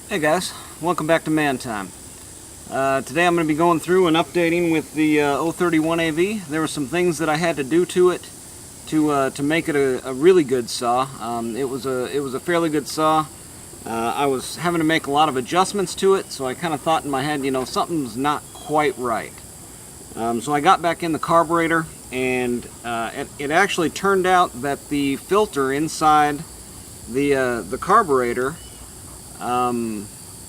Hey guys, welcome back to Man Time. Today I'm going to be going through and updating with the 031 AV. There were some things that I had to do to it to make it a really good saw. It was a fairly good saw. I was having to make a lot of adjustments to it, so I kind of thought in my head, something's not quite right. So I got back in the carburetor, and it actually turned out that the filter inside the carburetor,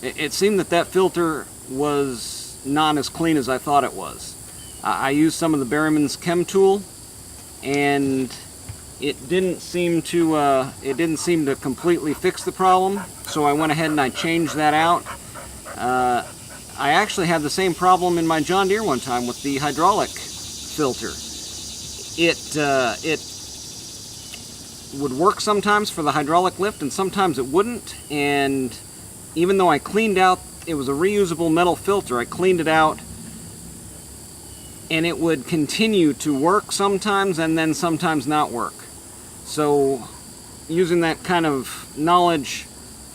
it seemed that filter was not as clean as I thought it was. I used some of the Berryman's Chem Tool, and it didn't seem to completely fix the problem. So I went ahead and I changed that out. I actually had the same problem in my John Deere one time with the hydraulic filter. It would work sometimes for the hydraulic lift, and sometimes it wouldn't. And even though I cleaned out, it was a reusable metal filter, I cleaned it out, and it would continue to work sometimes and then sometimes not work. So using that kind of knowledge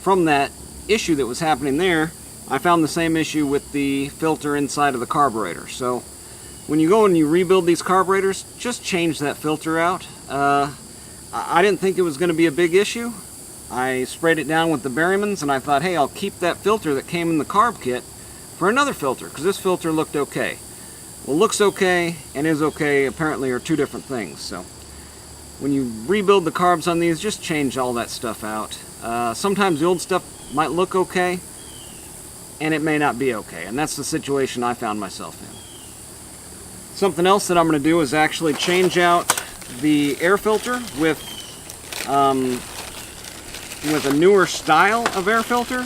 from that issue that was happening there, I found the same issue with the filter inside of the carburetor. So when you go and you rebuild these carburetors, just change that filter out. I didn't think it was going to be a big issue. I sprayed it down with the Berryman's, and I thought, hey, I'll keep that filter that came in the carb kit for another filter, because this filter looked okay. Well, looks okay and is okay apparently are two different things. So when you rebuild the carbs on these, just change all that stuff out. Sometimes the old stuff might look okay, and it may not be okay, and that's the situation I found myself in. Something else that I'm going to do is actually change out the air filter with a newer style of air filter.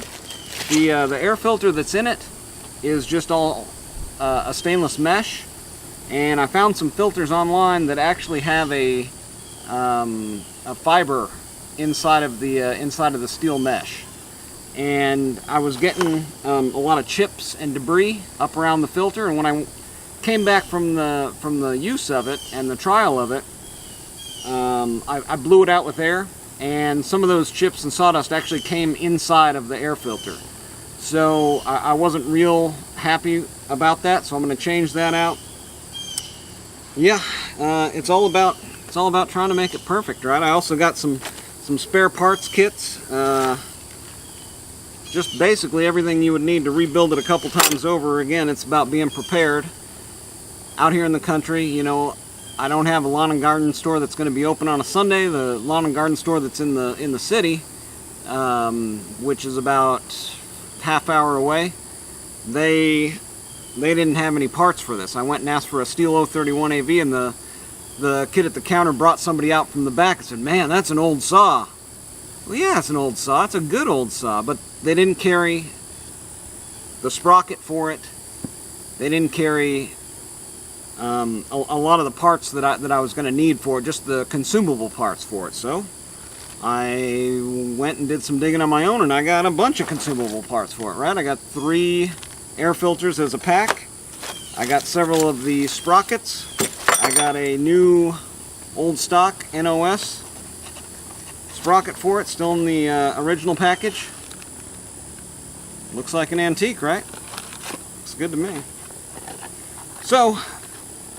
The air filter that's in it is just all a stainless mesh, and I found some filters online that actually have a fiber inside of the steel mesh. And I was getting a lot of chips and debris up around the filter, and when I came back from the use of it and the trial of it, I blew it out with air, and some of those chips and sawdust actually came inside of the air filter. So I wasn't real happy about that, so I'm going to change that out. Yeah, it's all about trying to make it perfect, right? I also got some spare parts kits. Just basically everything you would need to rebuild it a couple times over. Again, it's about being prepared. Out here in the country, I don't have a lawn and garden store that's going to be open on a Sunday. The lawn and garden store that's in the city, which is about half-hour away, they didn't have any parts for this. I went and asked for a Stihl 031 AV, and the kid at the counter brought somebody out from the back and said, "Man, that's an old saw." Well, yeah, it's an old saw. It's a good old saw, but they didn't carry the sprocket for it. They didn't carry a lot of the parts that I was going to need for it, just the consumable parts for it. So I went and did some digging on my own, and I got a bunch of consumable parts for it, right? I got 3 air filters as a pack. I got several of the sprockets. I got a new old stock NOS sprocket for it, still in the original package. Looks like an antique, right? Looks good to me. So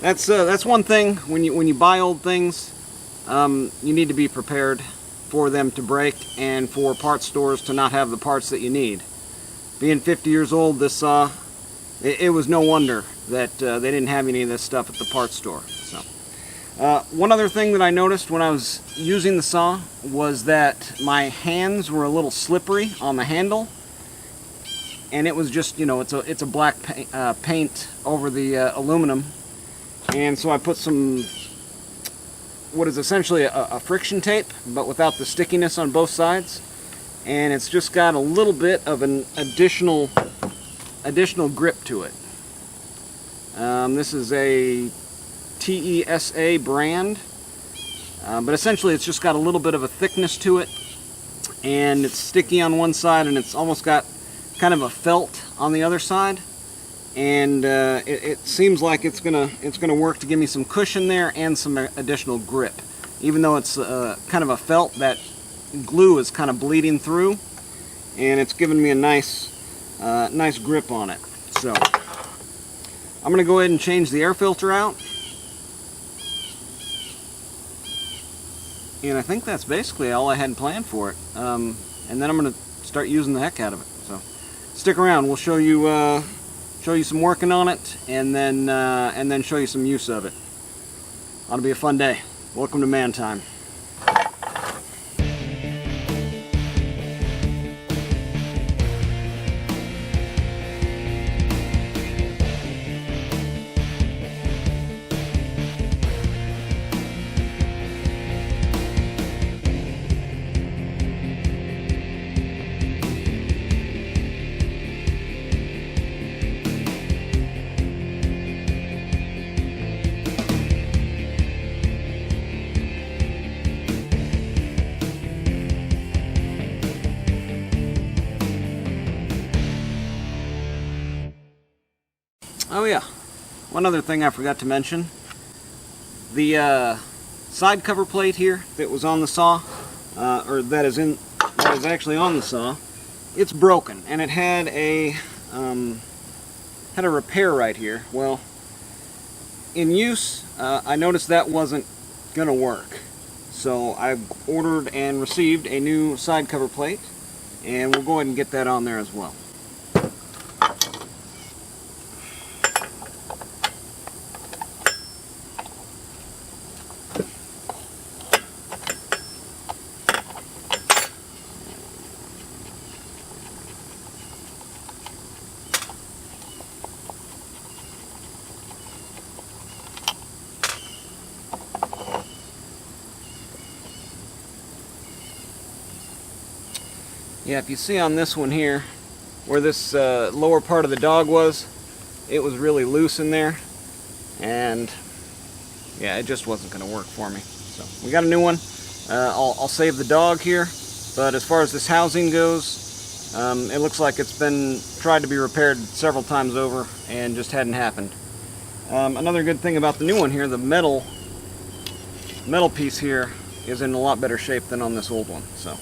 that's one thing. When you buy old things, you need to be prepared for them to break, and for parts stores to not have the parts that you need. Being 50 years old, this saw, it was no wonder that they didn't have any of this stuff at the parts store. So one other thing that I noticed when I was using the saw was that my hands were a little slippery on the handle, and it was just, it's a black paint over the aluminum. And so I put some, what is essentially a friction tape, but without the stickiness on both sides. And it's just got a little bit of an additional grip to it. This is a TESA brand, but essentially it's just got a little bit of a thickness to it, and it's sticky on one side, and it's almost got kind of a felt on the other side. And it seems like it's gonna work to give me some cushion there and some additional grip. Even though it's kind of a felt, that glue is kind of bleeding through, and it's given me a nice grip on it. So I'm going to go ahead and change the air filter out, and I think that's basically all I had planned for it. And then I'm going to start using the heck out of it. So stick around. We'll show you some working on it, and then show you some use of it. Ought to be a fun day. Welcome to Man Time. Oh yeah, one other thing I forgot to mention. The side cover plate here that was on the saw, or that is actually on the saw, it's broken, and it had a repair right here. Well, in use, I noticed that wasn't gonna work, so I ordered and received a new side cover plate, and we'll go ahead and get that on there as well. Yeah, if you see on this one here, where this lower part of the dog was, it was really loose in there, and yeah, it just wasn't going to work for me. So we got a new one. I'll save the dog here, but as far as this housing goes, it looks like it's been tried to be repaired several times over and just hadn't happened. Another good thing about the new one here, the metal piece here is in a lot better shape than on this old one. So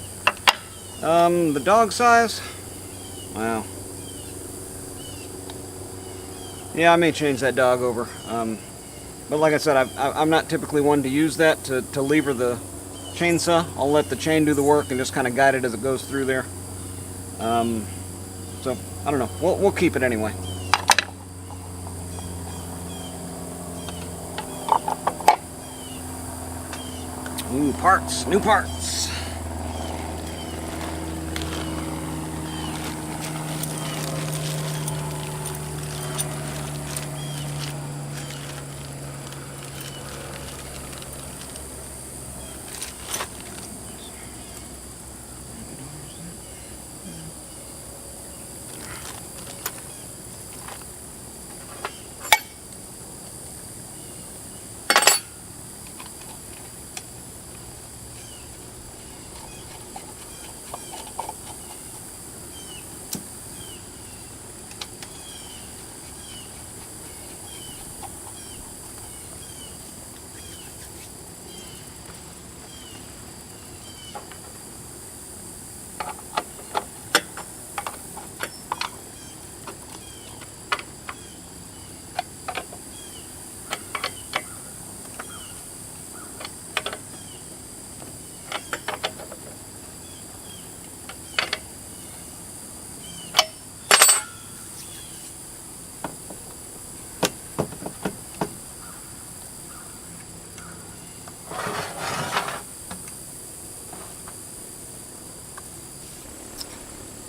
the dog size, wow. Yeah, I may change that dog over. But like I said, I'm not typically one to use that to lever the chainsaw. I'll let the chain do the work and just kind of guide it as it goes through there. So, I don't know. We'll keep it anyway. Ooh, parts. New parts.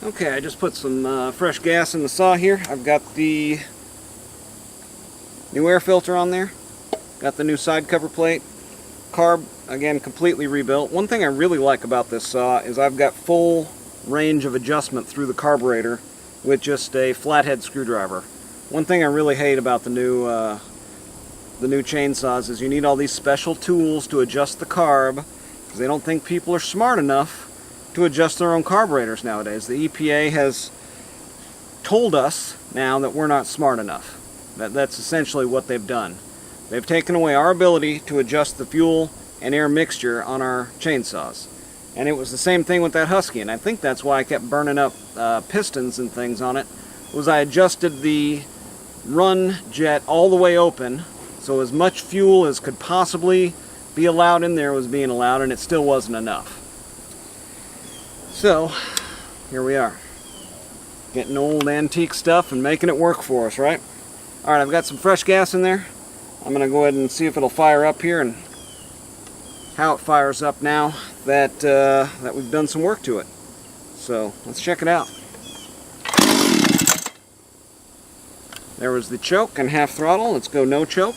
Okay, I just put some fresh gas in the saw here. I've got the new air filter on there. Got the new side cover plate. Carb, again, completely rebuilt. One thing I really like about this saw is I've got full range of adjustment through the carburetor with just a flathead screwdriver. One thing I really hate about the new chainsaws is you need all these special tools to adjust the carb, because they don't think people are smart enough to adjust their own carburetors nowadays. The EPA has told us now that we're not smart enough. That's essentially what they've done. They've taken away our ability to adjust the fuel and air mixture on our chainsaws. And it was the same thing with that Husky, and I think that's why I kept burning up pistons and things on it, was I adjusted the run jet all the way open, so as much fuel as could possibly be allowed in there was being allowed, and it still wasn't enough. So, here we are. Getting old antique stuff and making it work for us, right? Alright, I've got some fresh gas in there. I'm going to go ahead and see if it'll fire up here and how it fires up now that, that we've done some work to it. So, let's check it out. There was the choke and half throttle. Let's go no choke.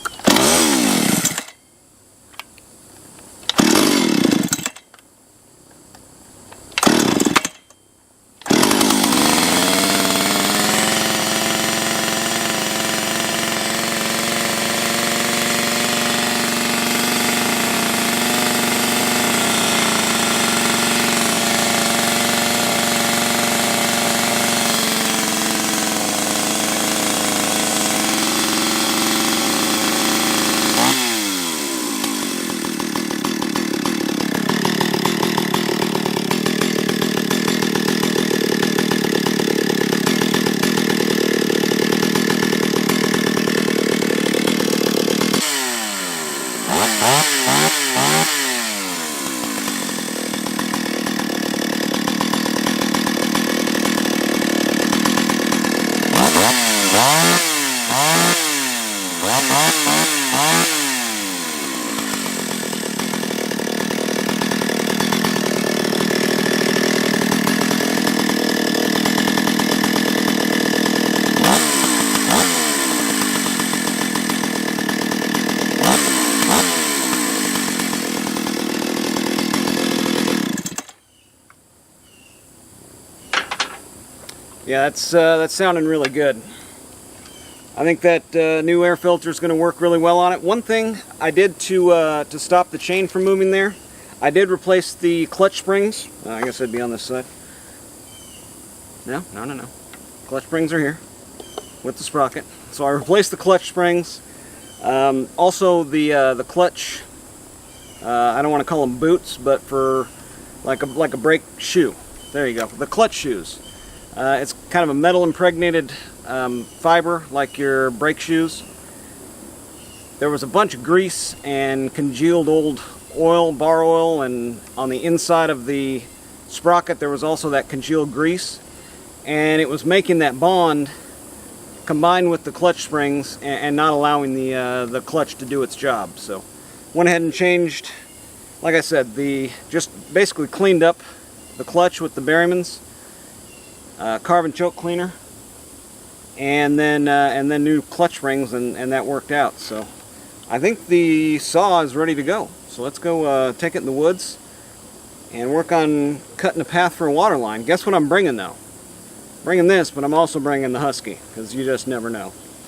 Yeah, that's sounding really good. I think that new air filter is going to work really well on it. One thing I did to stop the chain from moving there, I did replace the clutch springs. I guess it'd be on this side. No. Clutch springs are here with the sprocket. So I replaced the clutch springs. Also the clutch, I don't want to call them boots, but for like a brake shoe. There you go. The clutch shoes. It's kind of a metal impregnated fiber like your brake shoes. There was a bunch of grease and congealed old oil, bar oil, and on the inside of the sprocket there was also that congealed grease, and it was making that bond combined with the clutch springs and not allowing the clutch to do its job. So went ahead and changed, like I said, just basically cleaned up the clutch with the Berryman's carbon choke cleaner, and then new clutch springs, and that worked out. So I think the saw is ready to go. So let's go take it in the woods and work on cutting a path for a water line. Guess what I'm bringing though? Bringing this, but I'm also bringing the Husky, because you just never know.